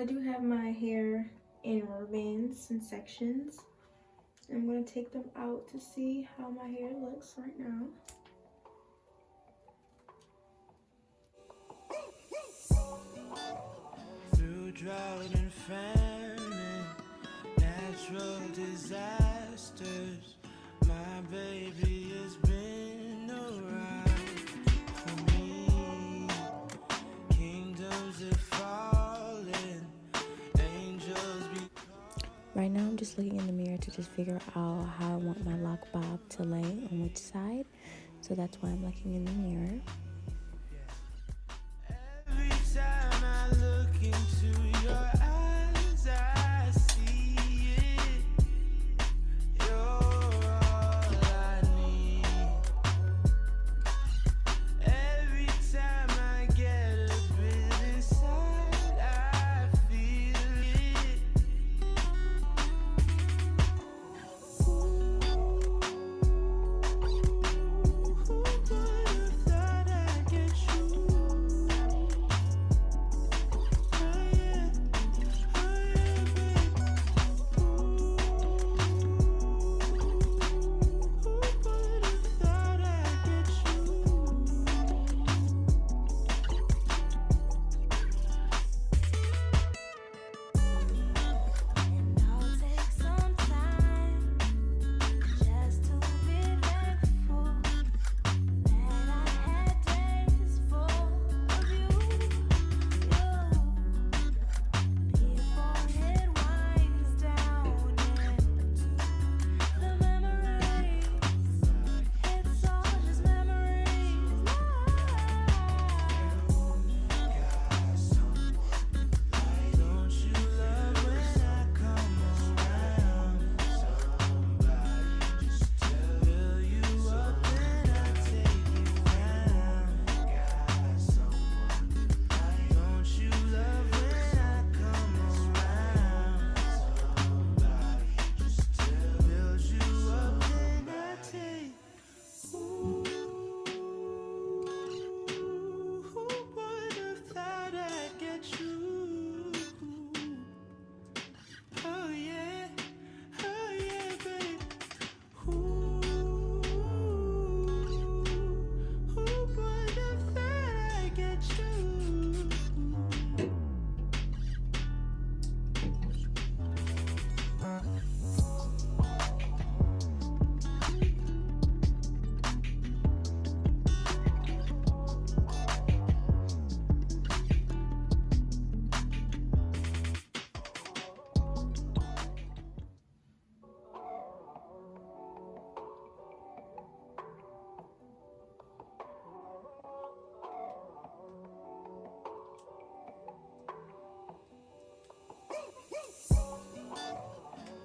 I do have my hair in ribbons and sections. I'm going to take them out to see how my hair looks right now. Through drought and famine, natural disasters, my baby has been alright for me. Kingdoms have fallen, angels be. Right now I'm just looking in the mirror to just figure out how I want my lock bob to lay on which side. So that's why I'm looking in the mirror. Every time I look into your eyes, I see it. You're all I need. Every time I get a bit inside, I feel it. Who would have thought I'd get you? Oh yeah, babe. Who would have thought I'd get you? I'll take some time just to be thankful that I had days full of you. Before it winds down into the memories, it's all just memories Don't you love when I come around? Somebody just fill you up and I take you down. Got someone tonight. Don't you love when I come around? Somebody just build you up and I take. Who would have thought I'd get you? Oh yeah, babe. Who would have thought I'd get you?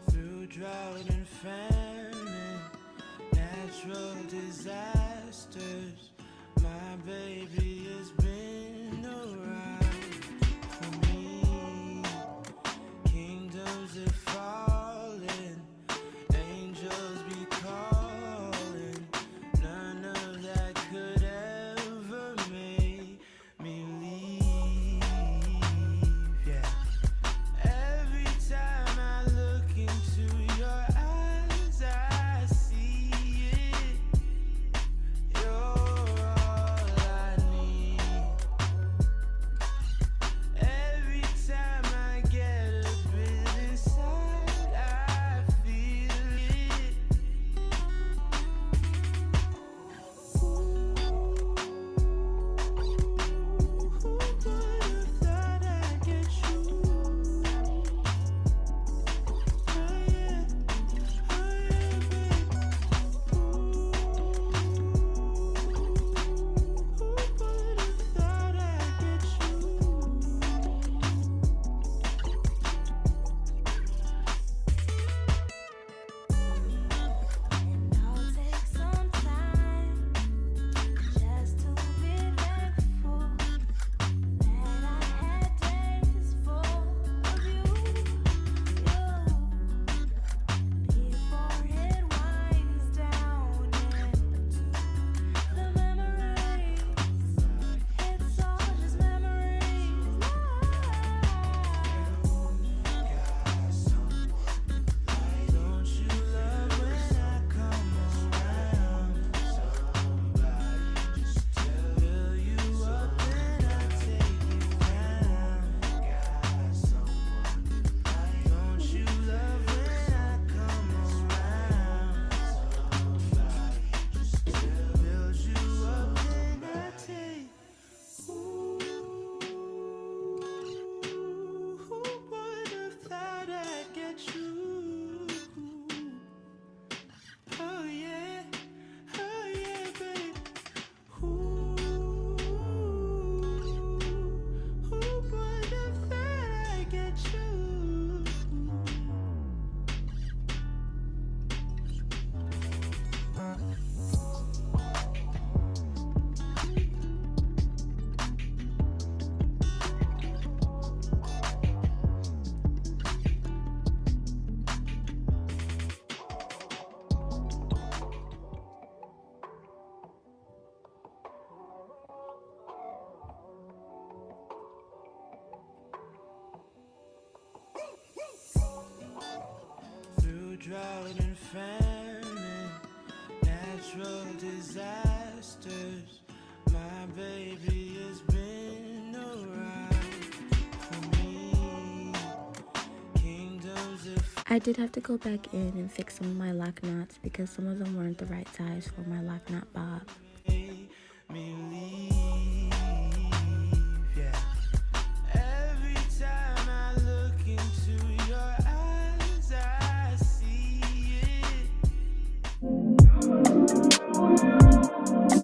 Through drought and famine, natural disasters, my baby has been alright for me. Kingdoms have fallen, angels be calling. None of that could ever make me leave. Yeah. Every time I look into your eyes, I see it. You're all I need. disasters. My baby has been around for me. Kingdoms of I did have to go back in and fix some of my lock knots because some of them weren't the right size for my lock knot bob.